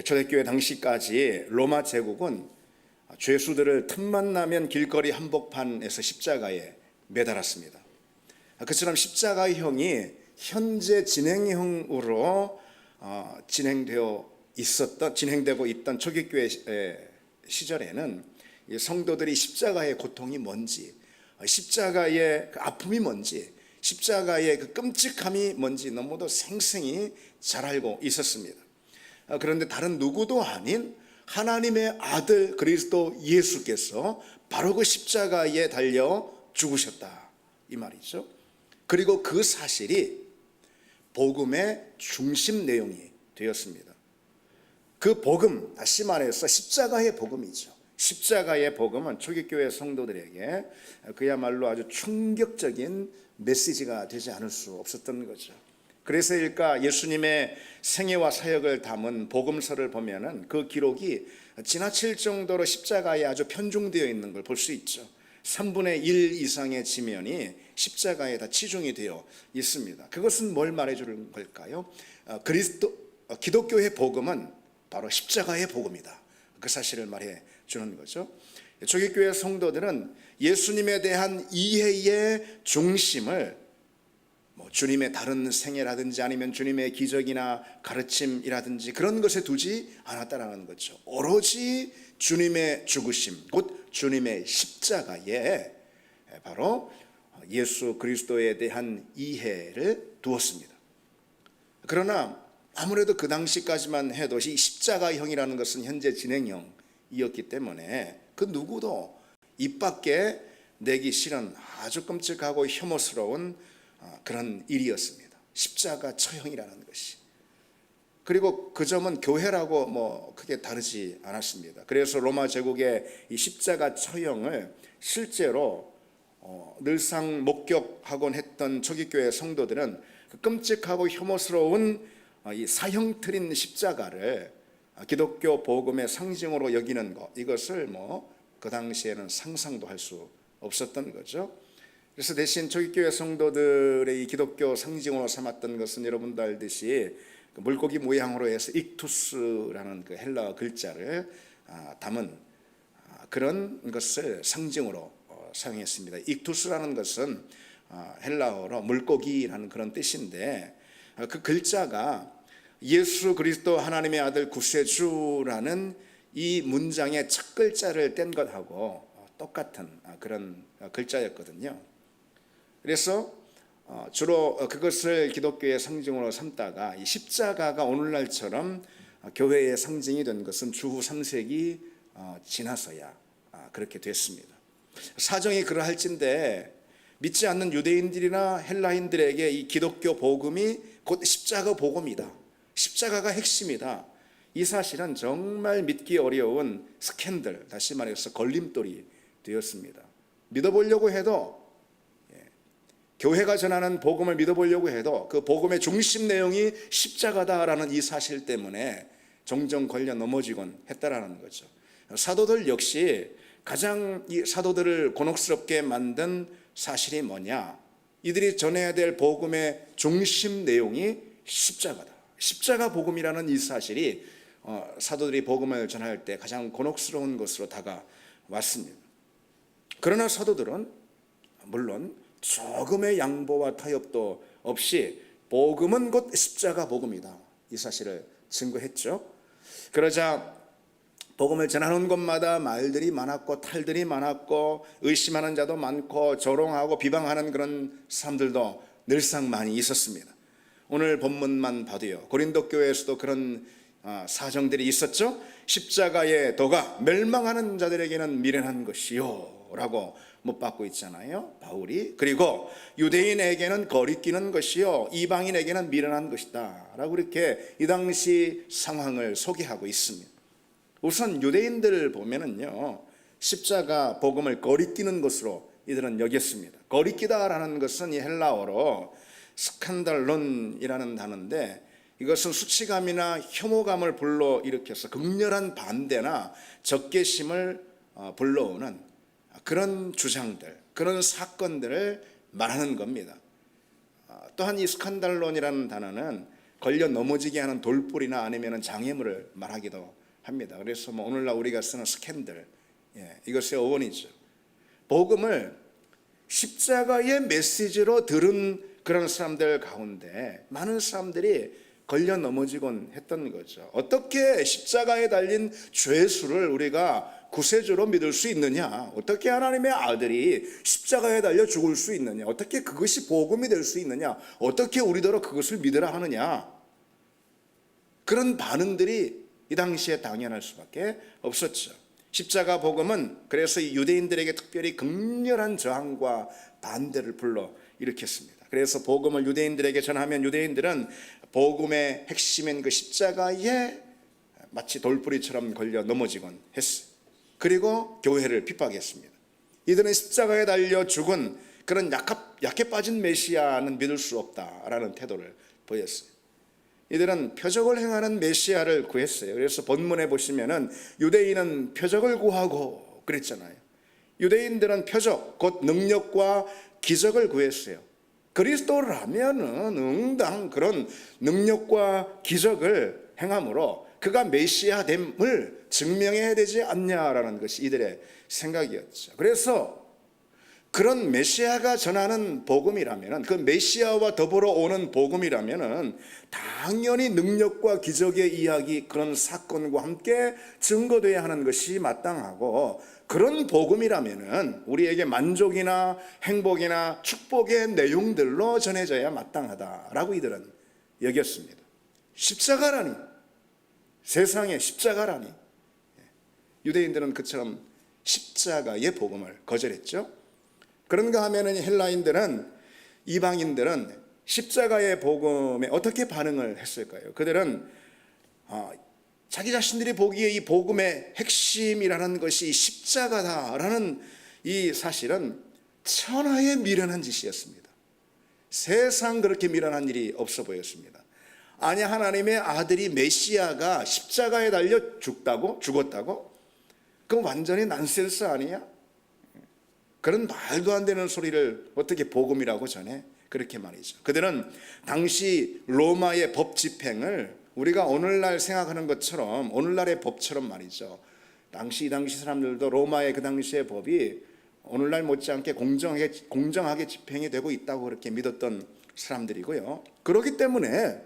초대교회 당시까지 로마 제국은 죄수들을 틈만 나면 길거리 한복판에서 십자가에 매달았습니다. 그처럼 십자가형이 현재 진행형으로 진행되고 있던 초기교회 시절에는 성도들이 십자가의 고통이 뭔지, 십자가의 그 아픔이 뭔지, 십자가의 그 끔찍함이 뭔지 너무도 생생히 잘 알고 있었습니다. 그런데 다른 누구도 아닌 하나님의 아들 그리스도 예수께서 바로 그 십자가에 달려 죽으셨다, 이 말이죠. 그리고 그 사실이 복음의 중심 내용이 되었습니다. 그 복음, 다시 말해서 십자가의 복음이죠. 십자가의 복음은 초기교회 성도들에게 그야말로 아주 충격적인 메시지가 되지 않을 수 없었던 거죠. 그래서일까 예수님의 생애와 사역을 담은 복음서를 보면은 그 기록이 지나칠 정도로 십자가에 아주 편중되어 있는 걸 볼 수 있죠. 3분의 1 이상의 지면이 십자가에 다 치중이 되어 있습니다. 그것은 뭘 말해주는 걸까요? 기독교의 복음은 바로 십자가의 복음이다, 그 사실을 말해 주는 거죠. 초기교회 성도들은 예수님에 대한 이해의 중심을 주님의 다른 생애라든지 아니면 주님의 기적이나 가르침이라든지 그런 것에 두지 않았다라는 거죠. 오로지 주님의 죽으심, 곧 주님의 십자가에 바로 예수 그리스도에 대한 이해를 두었습니다. 그러나 아무래도 그 당시까지만 해도 이 십자가형이라는 것은 현재 진행형이었기 때문에 그 누구도 입 밖에 내기 싫은 아주 끔찍하고 혐오스러운 그런 일이었습니다. 십자가 처형이라는 것이. 그리고 그 점은 교회라고 크게 다르지 않았습니다. 그래서 로마 제국의 이 십자가 처형을 실제로 늘상 목격하곤 했던 초기교회 성도들은 그 끔찍하고 혐오스러운 이 사형 트린 십자가를 기독교 복음의 상징으로 여기는 것, 이것을 그 당시에는 상상도 할 수 없었던 거죠. 그래서 대신 초기교회 성도들의 이 기독교 상징으로 삼았던 것은 여러분도 알듯이 물고기 모양으로 해서 익투스라는 그 헬라어 글자를 담은 그런 것을 상징으로 사용했습니다. 익투스라는 것은 헬라어로 물고기라는 그런 뜻인데, 그 글자가 예수 그리스도 하나님의 아들 구세주라는 이 문장의 첫 글자를 뗀 것하고 똑같은 그런 글자였거든요. 그래서 주로 그것을 기독교의 상징으로 삼다가 이 십자가가 오늘날처럼 교회의 상징이 된 것은 주후 3세기 지나서야 그렇게 됐습니다. 사정이 그러할진데 믿지 않는 유대인들이나 헬라인들에게 이 기독교 복음이 곧 십자가 복음이다, 십자가가 핵심이다, 이 사실은 정말 믿기 어려운 스캔들, 다시 말해서 걸림돌이 되었습니다. 믿어보려고 해도, 교회가 전하는 복음을 믿어보려고 해도 그 복음의 중심 내용이 십자가다라는 이 사실 때문에 종종 걸려 넘어지곤 했다라는 거죠. 사도들 역시 가장 이 사도들을 곤혹스럽게 만든 사실이 뭐냐, 이들이 전해야 될 복음의 중심 내용이 십자가다, 십자가 복음이라는 이 사실이 사도들이 복음을 전할 때 가장 곤혹스러운 것으로 다가왔습니다. 그러나 사도들은 물론 조금의 양보와 타협도 없이 복음은 곧 십자가 복음이다, 이 사실을 증거했죠. 그러자 복음을 전하는 곳마다 말들이 많았고 탈들이 많았고 의심하는 자도 많고 조롱하고 비방하는 그런 사람들도 늘상 많이 있었습니다. 오늘 본문만 봐도요, 고린도 교회에서도 그런 사정들이 있었죠. 십자가의 도가 멸망하는 자들에게는 미련한 것이요 라고 못 받고 있잖아요, 바울이. 그리고 유대인에게는 거리끼는 것이요 이방인에게는 미련한 것이다 라고 이렇게 이 당시 상황을 소개하고 있습니다. 우선 유대인들을 보면은요, 십자가 복음을 거리끼는 것으로 이들은 여겼습니다. 거리끼다라는 것은 이 헬라어로 스칸달론이라는 단어인데, 이것은 수치감이나 혐오감을 불러일으켜서 극렬한 반대나 적개심을 불러오는 그런 주장들, 그런 사건들을 말하는 겁니다. 또한 이 스칸달론이라는 단어는 걸려 넘어지게 하는 돌불이나 아니면 장애물을 말하기도 합니다. 그래서 뭐 오늘날 우리가 쓰는 스캔들, 이것의 어원이죠. 복음을 십자가의 메시지로 들은 그런 사람들 가운데 많은 사람들이 걸려 넘어지곤 했던 거죠. 어떻게 십자가에 달린 죄수를 우리가 구세주로 믿을 수 있느냐? 어떻게 하나님의 아들이 십자가에 달려 죽을 수 있느냐? 어떻게 그것이 복음이 될 수 있느냐? 어떻게 우리더러 그것을 믿으라 하느냐? 그런 반응들이 이 당시에 당연할 수밖에 없었죠. 십자가 복음은 그래서 유대인들에게 특별히 극렬한 저항과 반대를 불러 일으켰습니다. 그래서 복음을 유대인들에게 전하면 유대인들은 복음의 핵심인 그 십자가에 마치 돌부리처럼 걸려 넘어지곤 했어요. 그리고 교회를 핍박했습니다. 이들은 십자가에 달려 죽은 그런 약해 빠진 메시아는 믿을 수 없다라는 태도를 보였어요. 이들은 표적을 행하는 메시아를 구했어요. 그래서 본문에 보시면은 유대인은 표적을 구하고 그랬잖아요. 유대인들은 표적, 곧 능력과 기적을 구했어요. 그리스도라면은 응당 그런 능력과 기적을 행함으로 그가 메시아됨을 증명해야 되지 않냐라는 것이 이들의 생각이었죠. 그래서 그런 메시아가 전하는 복음이라면은, 그 메시아와 더불어 오는 복음이라면은 당연히 능력과 기적의 이야기, 그런 사건과 함께 증거돼야 하는 것이 마땅하고, 그런 복음이라면은 우리에게 만족이나 행복이나 축복의 내용들로 전해져야 마땅하다라고 이들은 여겼습니다. 십자가라니, 세상에 십자가라니. 유대인들은 그처럼 십자가의 복음을 거절했죠. 그런가 하면은 헬라인들은, 이방인들은 십자가의 복음에 어떻게 반응을 했을까요? 그들은 자기 자신들이 보기에 이 복음의 핵심이라는 것이 십자가다라는 이 사실은 천하에 미련한 짓이었습니다. 세상 그렇게 미련한 일이 없어 보였습니다. 아니, 하나님의 아들이 메시아가 십자가에 달려 죽었다고? 그건 완전히 난센스 아니야? 그런 말도 안 되는 소리를 어떻게 복음이라고 전해? 그렇게 말이죠. 그들은 당시 로마의 법 집행을 우리가 오늘날 생각하는 것처럼, 오늘날의 법처럼 말이죠. 이 당시 사람들도 로마의 그 당시의 법이 오늘날 못지않게 공정하게 집행이 되고 있다고 그렇게 믿었던 사람들이고요. 그렇기 때문에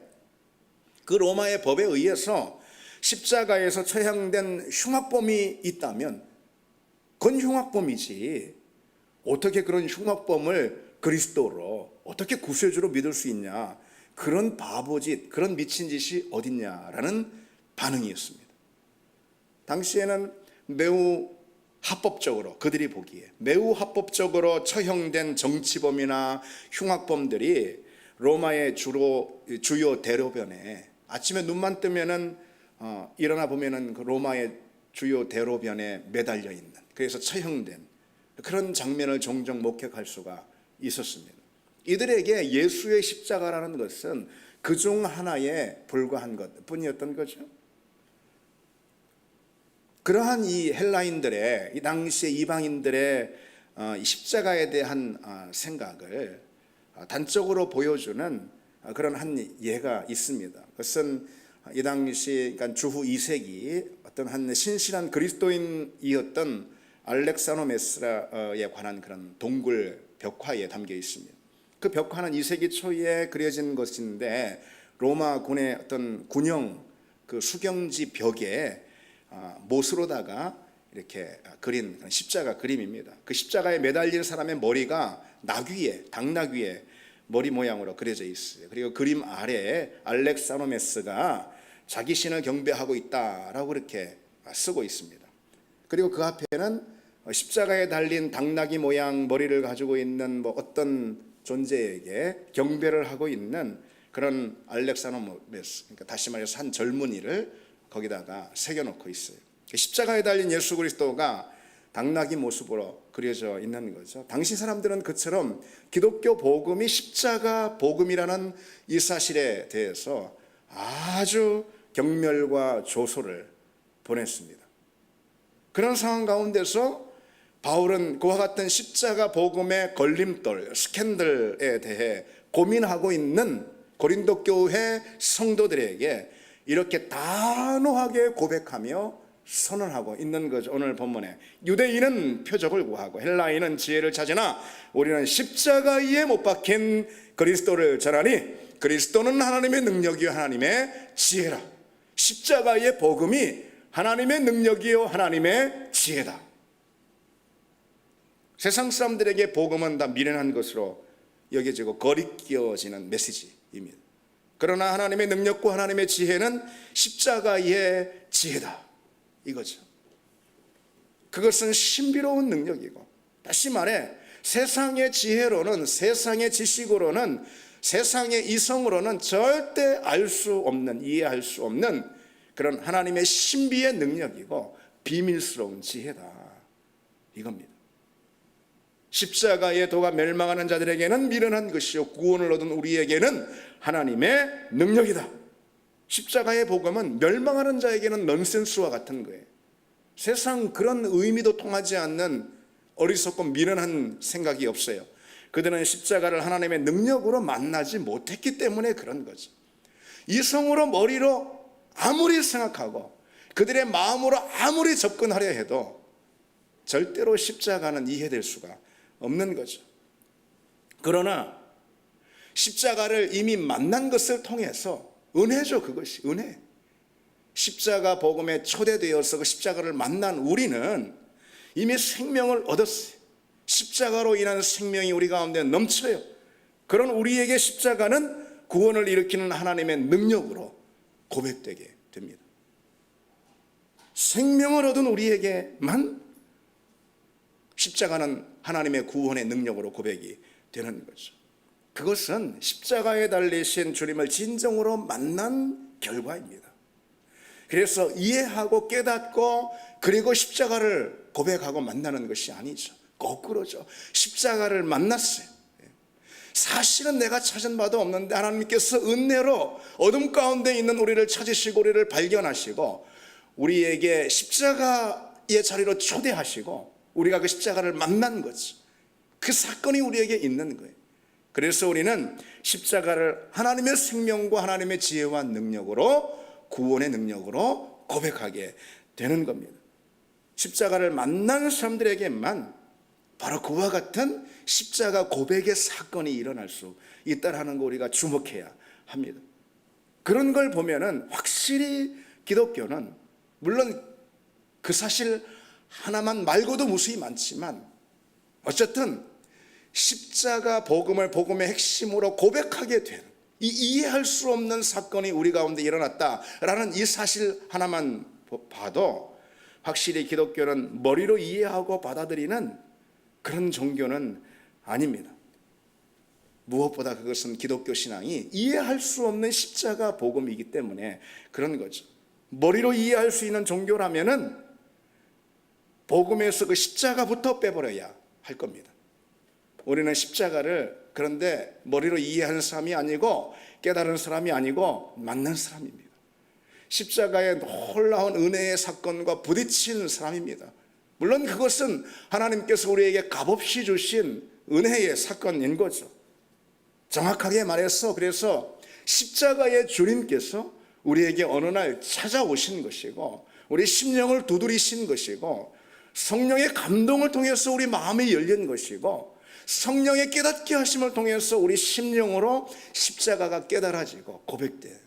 그 로마의 법에 의해서 십자가에서 처형된 흉악범이 있다면 그건 흉악범이지, 어떻게 그런 흉악범을 그리스도로, 어떻게 구세주로 믿을 수 있냐, 그런 바보짓, 그런 미친 짓이 어딨냐라는 반응이었습니다. 당시에는 매우 합법적으로, 그들이 보기에 매우 합법적으로 처형된 정치범이나 흉악범들이 로마의 주요 대로변에 아침에 눈만 뜨면은 일어나 보면은 그 로마의 주요 대로변에 매달려 있는, 그래서 처형된 그런 장면을 종종 목격할 수가 있었습니다. 이들에게 예수의 십자가라는 것은 그중 하나에 불과한 것뿐이었던 거죠. 그러한 이 헬라인들의, 이 당시의 이방인들의 십자가에 대한 생각을 단적으로 보여주는 그런 한 예가 있습니다. 그것은 이 당시, 그러니까 주후 2세기 어떤 한 신실한 그리스도인이었던 알렉산더 메스라에 관한 그런 동굴 벽화에 담겨 있습니다. 그 벽화는 2세기 초에 그려진 것인데, 로마군의 어떤 군용 그 수경지 벽에 못으로다가 이렇게 그린 십자가 그림입니다. 그 십자가에 매달린 사람의 머리가 당나귀의 머리 모양으로 그려져 있어요. 그리고 그림 아래에 알렉산더 메스가 자기 신을 경배하고 있다라고 그렇게 쓰고 있습니다. 그리고 그 앞에는 십자가에 달린 당나귀 모양 머리를 가지고 있는 어떤 존재에게 경배를 하고 있는 그런 알렉산더 메스, 그러니까 다시 말해서 한 젊은이를 거기다가 새겨놓고 있어요. 십자가에 달린 예수 그리스도가 당나귀 모습으로 그려져 있는 거죠. 당시 사람들은 그처럼 기독교 복음이 십자가 복음이라는 이 사실에 대해서 아주 경멸과 조소를 보냈습니다. 그런 상황 가운데서 바울은 그와 같은 십자가 복음의 걸림돌, 스캔들에 대해 고민하고 있는 고린도 교회 성도들에게 이렇게 단호하게 고백하며 선언하고 있는 거죠. 오늘 본문에 유대인은 표적을 구하고 헬라인은 지혜를 찾으나 우리는 십자가 위에 못 박힌 그리스도를 전하니 그리스도는 하나님의 능력이요 하나님의 지혜라. 십자가의 복음이 하나님의 능력이요 하나님의 지혜다. 세상 사람들에게 복음은 다 미련한 것으로 여겨지고 거리끼어지는 메시지입니다. 그러나 하나님의 능력과 하나님의 지혜는 십자가의 지혜다 이거죠. 그것은 신비로운 능력이고, 다시 말해 세상의 지혜로는, 세상의 지식으로는, 세상의 이성으로는 절대 알 수 없는, 이해할 수 없는 그런 하나님의 신비의 능력이고 비밀스러운 지혜다 이겁니다. 십자가의 도가 멸망하는 자들에게는 미련한 것이요 구원을 얻은 우리에게는 하나님의 능력이다. 십자가의 복음은 멸망하는 자에게는 넌센스와 같은 거예요. 세상 그런 의미도 통하지 않는 어리석고 미련한 생각이 없어요. 그들은 십자가를 하나님의 능력으로 만나지 못했기 때문에 그런 거죠. 이성으로 머리로 아무리 생각하고 그들의 마음으로 아무리 접근하려 해도 절대로 십자가는 이해될 수가 없는 거죠. 그러나 십자가를 이미 만난 것을 통해서 은혜죠. 그것이 은혜. 십자가 복음에 초대되어서 그 십자가를 만난 우리는 이미 생명을 얻었어요. 십자가로 인한 생명이 우리 가운데 넘쳐요. 그런 우리에게 십자가는 구원을 일으키는 하나님의 능력으로 고백되게 됩니다. 생명을 얻은 우리에게만 십자가는 하나님의 구원의 능력으로 고백이 되는 거죠. 그것은 십자가에 달리신 주님을 진정으로 만난 결과입니다. 그래서 이해하고 깨닫고 그리고 십자가를 고백하고 만나는 것이 아니죠. 거꾸로죠. 십자가를 만났어요. 사실은 내가 찾은 바도 없는데 하나님께서 은혜로 어둠 가운데 있는 우리를 찾으시고 우리를 발견하시고 우리에게 십자가의 자리로 초대하시고 우리가 그 십자가를 만난 거죠. 그 사건이 우리에게 있는 거예요. 그래서 우리는 십자가를 하나님의 생명과 하나님의 지혜와 능력으로, 구원의 능력으로 고백하게 되는 겁니다. 십자가를 만난 사람들에게만 바로 그와 같은 십자가 고백의 사건이 일어날 수 있다는 거 우리가 주목해야 합니다. 그런 걸 보면은 확실히 기독교는 물론 그 사실 하나만 말고도 무수히 많지만 어쨌든 십자가 복음을 복음의 핵심으로 고백하게 된 이 이해할 수 없는 사건이 우리 가운데 일어났다라는 이 사실 하나만 봐도 확실히 기독교는 머리로 이해하고 받아들이는 그런 종교는 아닙니다. 무엇보다 그것은 기독교 신앙이 이해할 수 없는 십자가 복음이기 때문에 그런 거죠. 머리로 이해할 수 있는 종교라면은 복음에서 그 십자가부터 빼버려야 할 겁니다. 우리는 십자가를 그런데 머리로 이해하는 사람이 아니고 깨달은 사람이 아니고 만난 사람입니다. 십자가의 놀라운 은혜의 사건과 부딪힌 사람입니다. 물론 그것은 하나님께서 우리에게 값없이 주신 은혜의 사건인 거죠. 정확하게 말해서 그래서 십자가의 주님께서 우리에게 어느 날 찾아오신 것이고 우리 심령을 두드리신 것이고 성령의 감동을 통해서 우리 마음이 열린 것이고 성령의 깨닫게 하심을 통해서 우리 심령으로 십자가가 깨달아지고 고백된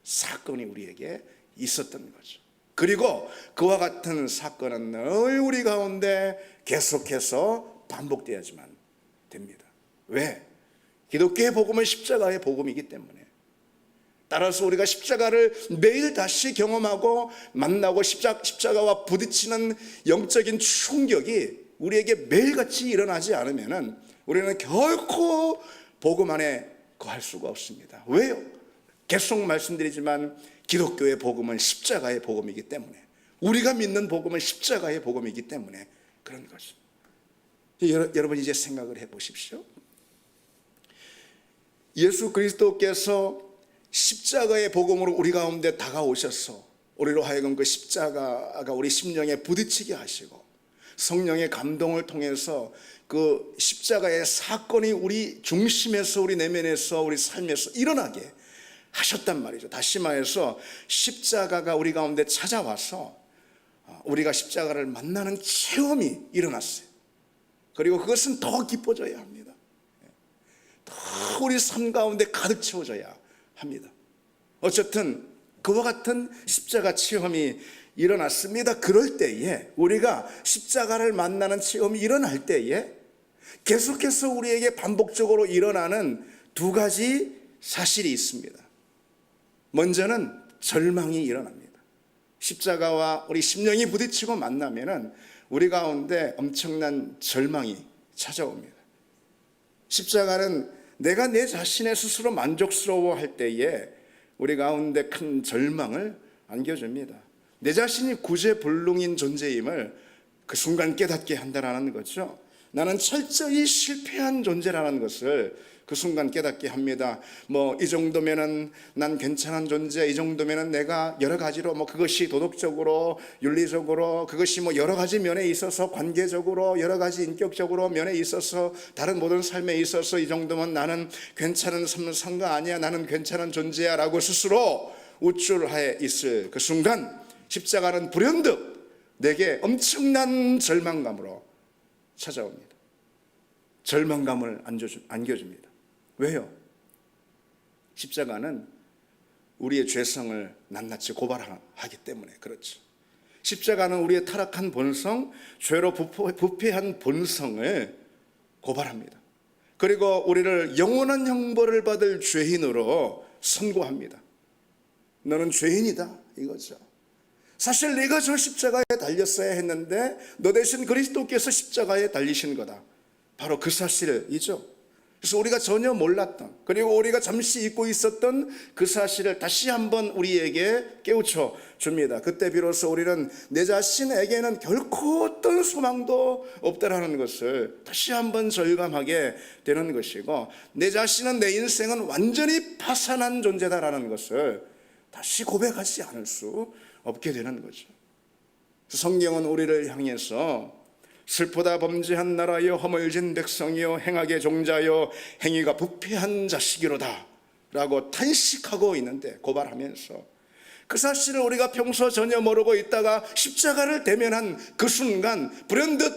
사건이 우리에게 있었던 거죠. 그리고 그와 같은 사건은 늘 우리 가운데 계속해서 반복되어야지만 됩니다. 왜? 기독교의 복음은 십자가의 복음이기 때문에. 따라서 우리가 십자가를 매일 다시 경험하고 만나고 십자가와 부딪히는 영적인 충격이 우리에게 매일같이 일어나지 않으면 우리는 결코 복음 안에 거할 수가 없습니다. 왜요? 계속 말씀드리지만 기독교의 복음은 십자가의 복음이기 때문에, 우리가 믿는 복음은 십자가의 복음이기 때문에 그런 거죠. 여러분 이제 생각을 해보십시오. 예수 그리스도께서 십자가의 복음으로 우리 가운데 다가오셔서 우리로 하여금 그 십자가가 우리 심령에 부딪히게 하시고 성령의 감동을 통해서 그 십자가의 사건이 우리 중심에서, 우리 내면에서, 우리 삶에서 일어나게 하셨단 말이죠. 다시 말해서 십자가가 우리 가운데 찾아와서 우리가 십자가를 만나는 체험이 일어났어요. 그리고 그것은 더 깊어져야 합니다. 더 우리 삶 가운데 가득 채워져야 합니다. 어쨌든 그와 같은 십자가 체험이 일어났습니다. 그럴 때에, 우리가 십자가를 만나는 체험이 일어날 때에 계속해서 우리에게 반복적으로 일어나는 두 가지 사실이 있습니다. 먼저는 절망이 일어납니다. 십자가와 우리 심령이 부딪히고 만나면은 우리 가운데 엄청난 절망이 찾아옵니다. 십자가는 내가 내 자신의 스스로 만족스러워할 때에 우리 가운데 큰 절망을 안겨줍니다. 내 자신이 구제불능인 존재임을 그 순간 깨닫게 한다는 거죠. 나는 철저히 실패한 존재라는 것을 그 순간 깨닫게 합니다. 이 정도면은 난 괜찮은 존재, 이 정도면은 내가 여러 가지로 그것이 도덕적으로, 윤리적으로, 그것이 여러 가지 면에 있어서, 관계적으로, 여러 가지 인격적으로 면에 있어서, 다른 모든 삶에 있어서 이 정도면 나는 괜찮은 상가 아니야, 나는 괜찮은 존재야 라고 스스로 우쭐하에 있을 그 순간 십자가는 불현듯 내게 엄청난 절망감으로 찾아옵니다. 절망감을 안겨줍니다. 왜요? 십자가는 우리의 죄성을 낱낱이 고발하기 때문에 그렇죠. 십자가는 우리의 타락한 본성, 죄로 부패한 본성을 고발합니다. 그리고 우리를 영원한 형벌을 받을 죄인으로 선고합니다. 너는 죄인이다 이거죠. 사실 네가 저 십자가에 달렸어야 했는데 너 대신 그리스도께서 십자가에 달리신 거다. 바로 그 사실이죠. 그래서 우리가 전혀 몰랐던, 그리고 우리가 잠시 잊고 있었던 그 사실을 다시 한번 우리에게 깨우쳐 줍니다. 그때 비로소 우리는 내 자신에게는 결코 어떤 소망도 없다라는 것을 다시 한번 절감하게 되는 것이고, 내 자신은, 내 인생은 완전히 파산한 존재다라는 것을 다시 고백하지 않을 수 없게 되는 거죠. 성경은 우리를 향해서 슬프다 범죄한 나라여, 허물진 백성이여, 행악의 종자여, 행위가 부패한 자식이로다 라고 탄식하고 있는데, 고발하면서 그 사실을 우리가 평소 전혀 모르고 있다가 십자가를 대면한 그 순간 불현듯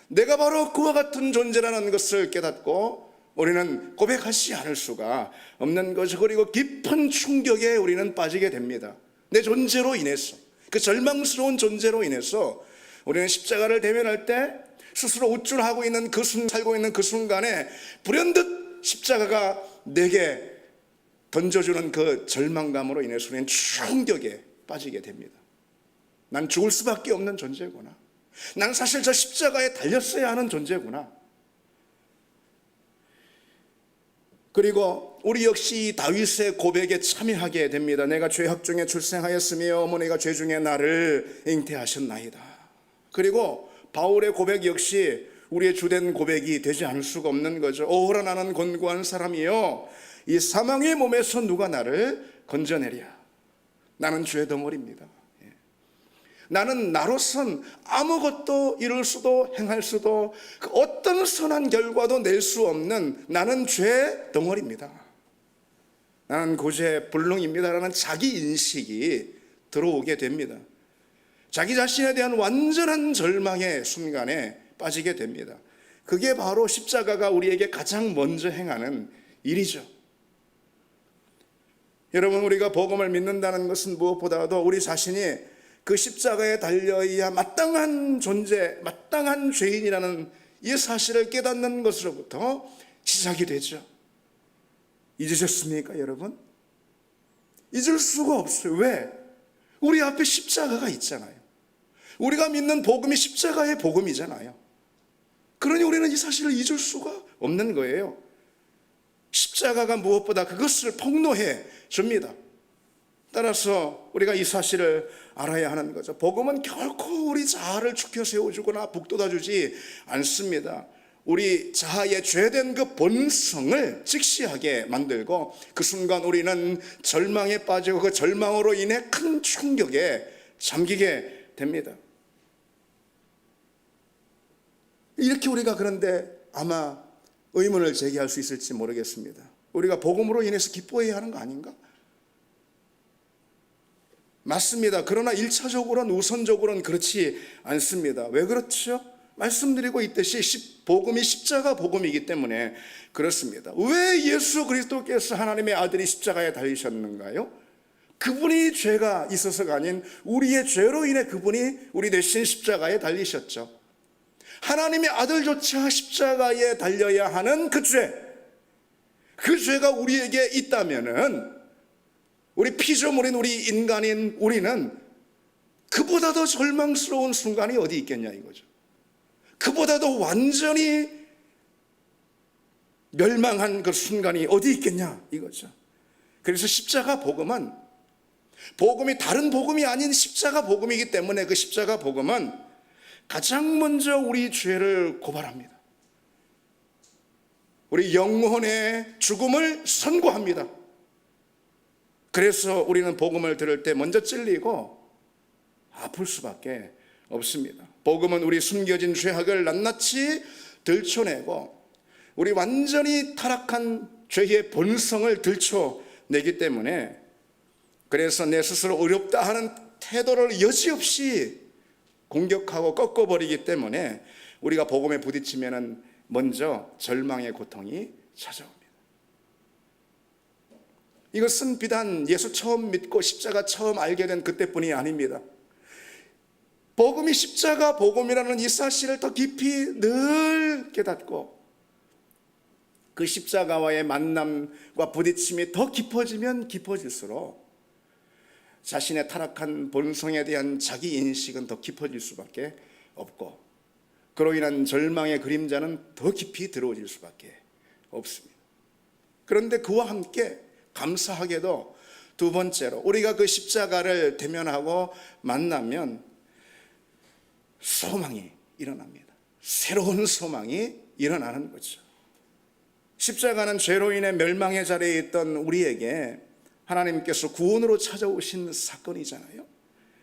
내가 바로 그와 같은 존재라는 것을 깨닫고 우리는 고백하지 않을 수가 없는 거죠. 그리고 깊은 충격에 우리는 빠지게 됩니다. 내 존재로 인해서, 그 절망스러운 존재로 인해서 우리는 십자가를 대면할 때 스스로 우쭐하고 있는 살고 있는 그 순간에 불현듯 십자가가 내게 던져주는 그 절망감으로 인해서 우리는 충격에 빠지게 됩니다. 난 죽을 수밖에 없는 존재구나. 난 사실 저 십자가에 달렸어야 하는 존재구나. 그리고 우리 역시 다윗의 고백에 참여하게 됩니다. 내가 죄악 중에 출생하였으며 어머니가 죄 중에 나를 잉태하셨나이다. 그리고 바울의 고백 역시 우리의 주된 고백이 되지 않을 수가 없는 거죠. 오호라 나는 곤고한 사람이요, 이 사망의 몸에서 누가 나를 건져내랴. 나는 죄 덩어리입니다. 나는 나로선 아무것도 이룰 수도 행할 수도 그 어떤 선한 결과도 낼 수 없는 나는 죄 덩어리입니다. 나는 구제불능입니다라는 자기 인식이 들어오게 됩니다. 자기 자신에 대한 완전한 절망의 순간에 빠지게 됩니다. 그게 바로 십자가가 우리에게 가장 먼저 행하는 일이죠. 여러분, 우리가 복음을 믿는다는 것은 무엇보다도 우리 자신이 그 십자가에 달려야 마땅한 존재, 마땅한 죄인이라는 이 사실을 깨닫는 것으로부터 시작이 되죠. 잊으셨습니까, 여러분? 잊을 수가 없어요. 왜? 우리 앞에 십자가가 있잖아요. 우리가 믿는 복음이 십자가의 복음이잖아요. 그러니 우리는 이 사실을 잊을 수가 없는 거예요. 십자가가 무엇보다 그것을 폭로해 줍니다. 따라서 우리가 이 사실을 알아야 하는 거죠. 복음은 결코 우리 자아를 축혀 세워주거나 북돋아주지 않습니다. 우리 자아의 죄된 그 본성을 직시하게 만들고, 그 순간 우리는 절망에 빠지고 그 절망으로 인해 큰 충격에 잠기게 됩니다. 이렇게 우리가 그런데 아마 의문을 제기할 수 있을지 모르겠습니다. 우리가 복음으로 인해서 기뻐해야 하는 거 아닌가? 맞습니다. 그러나 1차적으로는 우선적으로는 그렇지 않습니다. 왜 그렇죠? 말씀드리고 있듯이 복음이 십자가 복음이기 때문에 그렇습니다. 왜 예수 그리스도께서 하나님의 아들이 십자가에 달리셨는가요? 그분이 죄가 있어서가 아닌 우리의 죄로 인해 그분이 우리 대신 십자가에 달리셨죠. 하나님의 아들조차 십자가에 달려야 하는 그 죄가 우리에게 있다면은 우리 피조물인 우리 인간인 우리는 그보다 더 절망스러운 순간이 어디 있겠냐 이거죠. 그보다 더 완전히 멸망한 그 순간이 어디 있겠냐 이거죠. 그래서 십자가 복음은 복음이 다른 복음이 아닌 십자가 복음이기 때문에 그 십자가 복음은 가장 먼저 우리 죄를 고발합니다. 우리 영혼의 죽음을 선고합니다. 그래서 우리는 복음을 들을 때 먼저 찔리고 아플 수밖에 없습니다. 복음은 우리 숨겨진 죄악을 낱낱이 들춰내고 우리 완전히 타락한 죄의 본성을 들춰내기 때문에 그래서 내 스스로 어렵다 하는 태도를 여지없이 공격하고 꺾어버리기 때문에 우리가 복음에 부딪히면 먼저 절망의 고통이 찾아옵니다. 이것은 비단 예수 처음 믿고 십자가 처음 알게 된 그때뿐이 아닙니다. 복음이 십자가 복음이라는 이 사실을 더 깊이 늘 깨닫고 그 십자가와의 만남과 부딪힘이 더 깊어지면 깊어질수록 자신의 타락한 본성에 대한 자기 인식은 더 깊어질 수밖에 없고 그로 인한 절망의 그림자는 더 깊이 들어오질 수밖에 없습니다. 그런데 그와 함께 감사하게도 두 번째로 우리가 그 십자가를 대면하고 만나면 소망이 일어납니다. 새로운 소망이 일어나는 거죠. 십자가는 죄로 인해 멸망의 자리에 있던 우리에게 하나님께서 구원으로 찾아오신 사건이잖아요.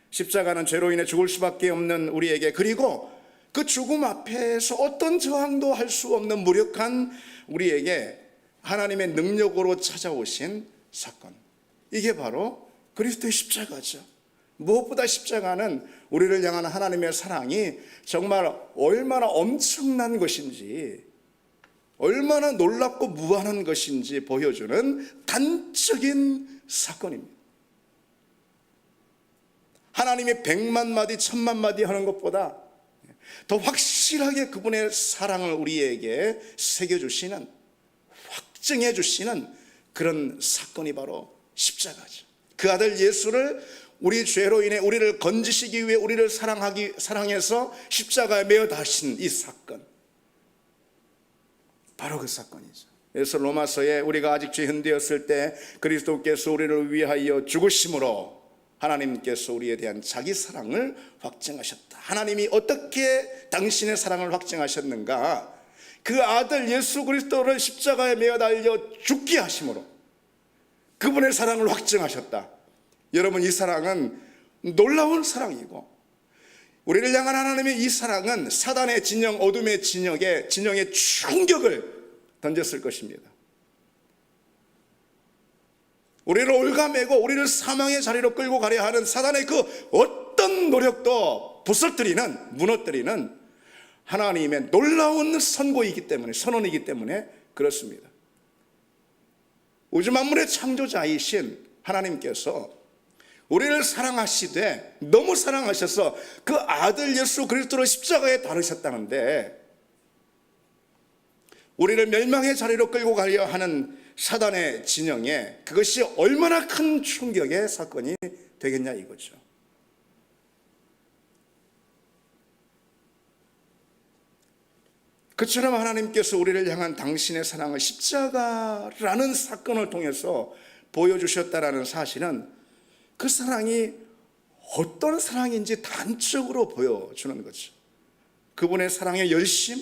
십자가는 죄로 인해 죽을 수밖에 없는 우리에게 그리고 그 죽음 앞에서 어떤 저항도 할 수 없는 무력한 우리에게 하나님의 능력으로 찾아오신 사건. 이게 바로 그리스도의 십자가죠. 무엇보다 십자가는 우리를 향한 하나님의 사랑이 정말 얼마나 엄청난 것인지 얼마나 놀랍고 무한한 것인지 보여주는 단적인 사건입니다. 하나님이 100만 마디 1000만 마디 하는 것보다 더 확실하게 그분의 사랑을 우리에게 새겨주시는 확증해 주시는 그런 사건이 바로 십자가죠. 그 아들 예수를 우리 죄로 인해 우리를 건지시기 위해 우리를 사랑해서 십자가에 매어 다신 이 사건, 바로 그 사건이죠. 그래서 로마서에 우리가 아직 죄인 되었을 때 그리스도께서 우리를 위하여 죽으심으로 하나님께서 우리에 대한 자기 사랑을 확증하셨다. 하나님이 어떻게 당신의 사랑을 확증하셨는가? 그 아들 예수 그리스도를 십자가에 매어 달려 죽게 하심으로 그분의 사랑을 확증하셨다. 여러분, 이 사랑은 놀라운 사랑이고 우리를 향한 하나님의 이 사랑은 사단의 진영, 어둠의 진영에 충격을 던졌을 것입니다. 우리를 올가매고 우리를 사망의 자리로 끌고 가려 하는 사단의 그 어떤 노력도 무너뜨리는 하나님의 놀라운 선고이기 때문에, 선언이기 때문에 그렇습니다. 우주 만물의 창조자이신 하나님께서 우리를 사랑하시되 너무 사랑하셔서 그 아들 예수 그리스도를 십자가에 달으셨다는데 우리를 멸망의 자리로 끌고 가려 하는 사단의 진영에 그것이 얼마나 큰 충격의 사건이 되겠냐 이거죠. 그처럼 하나님께서 우리를 향한 당신의 사랑을 십자가라는 사건을 통해서 보여주셨다라는 사실은 그 사랑이 어떤 사랑인지 단적으로 보여주는 거죠. 그분의 사랑의 열심,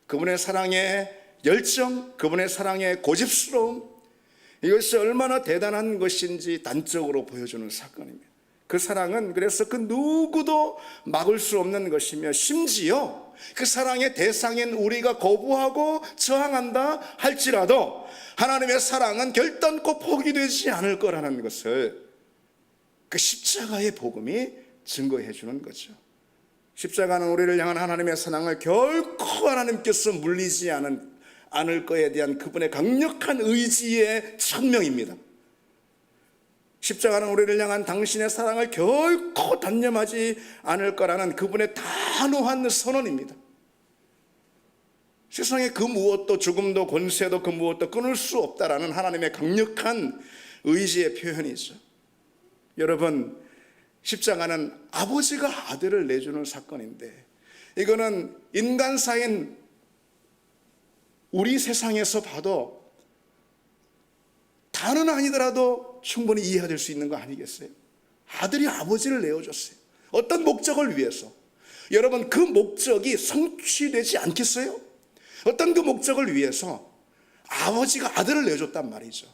그분의 사랑의 열정, 그분의 사랑의 고집스러움, 이것이 얼마나 대단한 것인지 단적으로 보여주는 사건입니다. 그 사랑은 그래서 그 누구도 막을 수 없는 것이며, 심지어 그 사랑의 대상인 우리가 거부하고 저항한다 할지라도 하나님의 사랑은 결단코 포기되지 않을 거라는 것을 그 십자가의 복음이 증거해 주는 거죠. 십자가는 우리를 향한 하나님의 사랑을 결코 하나님께서 물리지 않을 거에 대한 그분의 강력한 의지의 천명입니다. 십자가는 우리를 향한 당신의 사랑을 결코 단념하지 않을 거라는 그분의 단호한 선언입니다. 세상에 그 무엇도, 죽음도 권세도 그 무엇도 끊을 수 없다라는 하나님의 강력한 의지의 표현이죠. 여러분, 십자가는 아버지가 아들을 내주는 사건인데, 이거는 인간사인 우리 세상에서 봐도 다는 아니더라도 충분히 이해될 수 있는 거 아니겠어요? 아들이 아버지를 내어줬어요. 어떤 목적을 위해서. 여러분, 그 목적이 성취되지 않겠어요? 어떤 그 목적을 위해서 아버지가 아들을 내줬단 말이죠.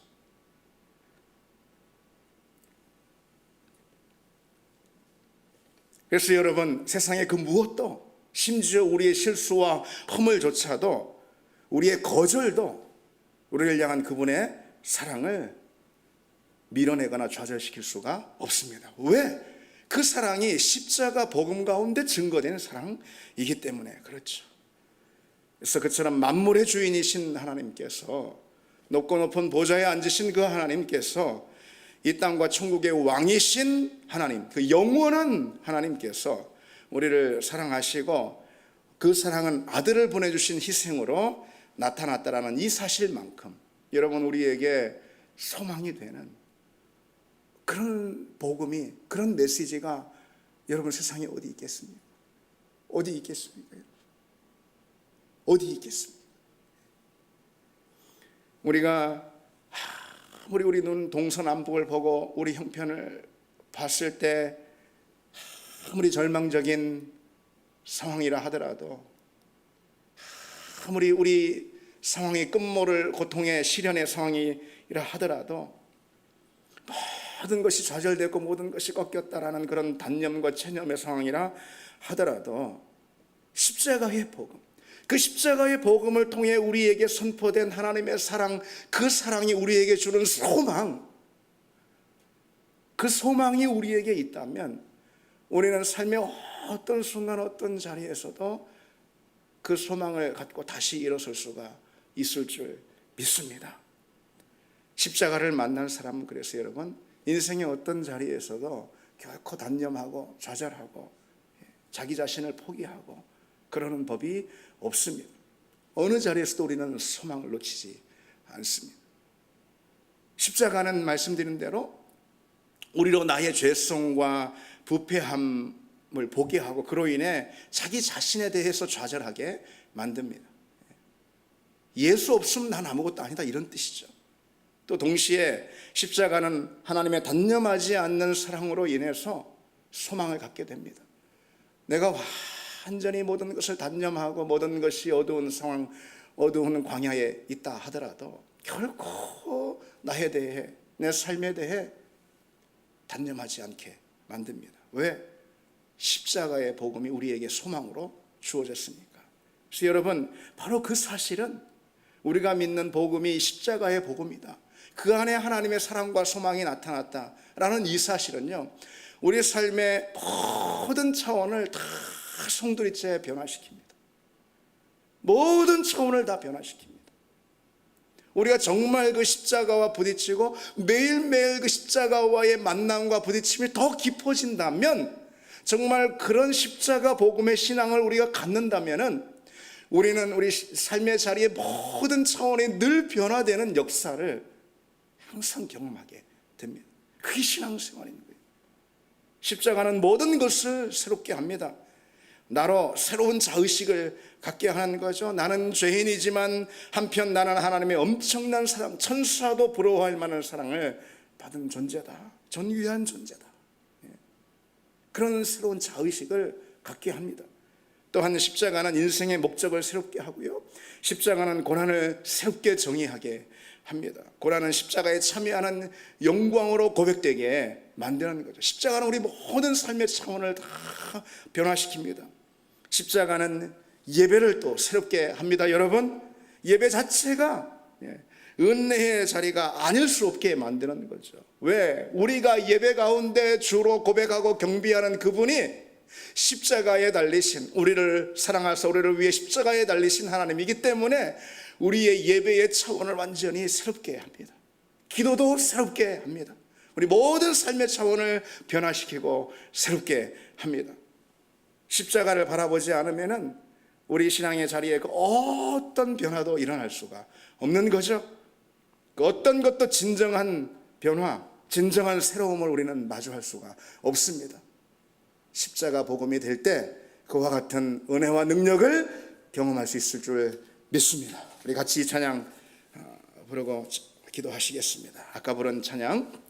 그래서 여러분, 세상의 그 무엇도, 심지어 우리의 실수와 허물조차도, 우리의 거절도 우리를 향한 그분의 사랑을 밀어내거나 좌절시킬 수가 없습니다. 왜? 그 사랑이 십자가 복음 가운데 증거된 사랑이기 때문에 그렇죠. 그래서 그처럼 만물의 주인이신 하나님께서, 높고 높은 보좌에 앉으신 그 하나님께서, 이 땅과 천국의 왕이신 하나님, 그 영원한 하나님께서 우리를 사랑하시고 그 사랑은 아들을 보내주신 희생으로 나타났다라는 이 사실만큼 여러분, 우리에게 소망이 되는 그런 복음이, 그런 메시지가 여러분 세상에 어디 있겠습니까? 어디 있겠습니까? 어디 있겠습니까? 우리가 아무리 우리 눈 동서남북을 보고 우리 형편을 봤을 때 아무리 절망적인 상황이라 하더라도, 아무리 우리 상황이 끝모를 고통의 시련의 상황이라 하더라도, 모든 것이 좌절되고 모든 것이 꺾였다라는 그런 단념과 체념의 상황이라 하더라도 십자가의 복음, 그 십자가의 복음을 통해 우리에게 선포된 하나님의 사랑, 그 사랑이 우리에게 주는 소망, 그 소망이 우리에게 있다면 우리는 삶의 어떤 순간 어떤 자리에서도 그 소망을 갖고 다시 일어설 수가 있을 줄 믿습니다. 십자가를 만난 사람은 그래서 여러분, 인생의 어떤 자리에서도 결코 단념하고 좌절하고 자기 자신을 포기하고 그러는 법이 없습니다. 어느 자리에서도 우리는 소망을 놓치지 않습니다. 십자가는 말씀드린 대로 우리로 나의 죄성과 부패함을 보게 하고 그로 인해 자기 자신에 대해서 좌절하게 만듭니다. 예수 없으면 난 아무것도 아니다, 이런 뜻이죠. 또 동시에 십자가는 하나님의 단념하지 않는 사랑으로 인해서 소망을 갖게 됩니다. 내가 완전히 모든 것을 단념하고 모든 것이 어두운 상황, 어두운 광야에 있다 하더라도 결코 나에 대해, 내 삶에 대해 단념하지 않게 만듭니다. 왜? 십자가의 복음이 우리에게 소망으로 주어졌으니까. 그래서 여러분, 바로 그 사실은 우리가 믿는 복음이 십자가의 복음이다, 그 안에 하나님의 사랑과 소망이 나타났다라는 이 사실은요, 우리 삶의 모든 차원을 다 송두리째 변화시킵니다. 모든 차원을 다 변화시킵니다. 우리가 정말 그 십자가와 부딪히고 매일매일 그 십자가와의 만남과 부딪힘이 더 깊어진다면, 정말 그런 십자가 복음의 신앙을 우리가 갖는다면은 우리는 우리 삶의 자리의 모든 차원이 늘 변화되는 역사를 항상 경험하게 됩니다. 그게 신앙생활인 거예요. 십자가는 모든 것을 새롭게 합니다. 나로 새로운 자의식을 갖게 하는 거죠. 나는 죄인이지만 한편 나는 하나님의 엄청난 사랑, 천사도 부러워할 만한 사랑을 받은 존재다, 존귀한 존재다. 그런 새로운 자의식을 갖게 합니다. 또한 십자가는 인생의 목적을 새롭게 하고요, 십자가는 고난을 새롭게 정의하게 합니다. 고난은 십자가에 참여하는 영광으로 고백되게 만드는 거죠. 십자가는 우리 모든 삶의 차원을 다 변화시킵니다. 십자가는 예배를 또 새롭게 합니다. 여러분, 예배 자체가 은혜의 자리가 아닐 수 없게 만드는 거죠. 왜? 우리가 예배 가운데 주로 고백하고 경배하는 그분이 십자가에 달리신, 우리를 사랑하사 우리를 위해 십자가에 달리신 하나님이기 때문에 우리의 예배의 차원을 완전히 새롭게 합니다. 기도도 새롭게 합니다. 우리 모든 삶의 차원을 변화시키고 새롭게 합니다. 십자가를 바라보지 않으면 우리 신앙의 자리에 그 어떤 변화도 일어날 수가 없는 거죠. 그 어떤 것도 진정한 변화, 진정한 새로움을 우리는 마주할 수가 없습니다. 십자가 복음이 될 때 그와 같은 은혜와 능력을 경험할 수 있을 줄 믿습니다. 우리 같이 이 찬양 부르고 기도하시겠습니다. 아까 부른 찬양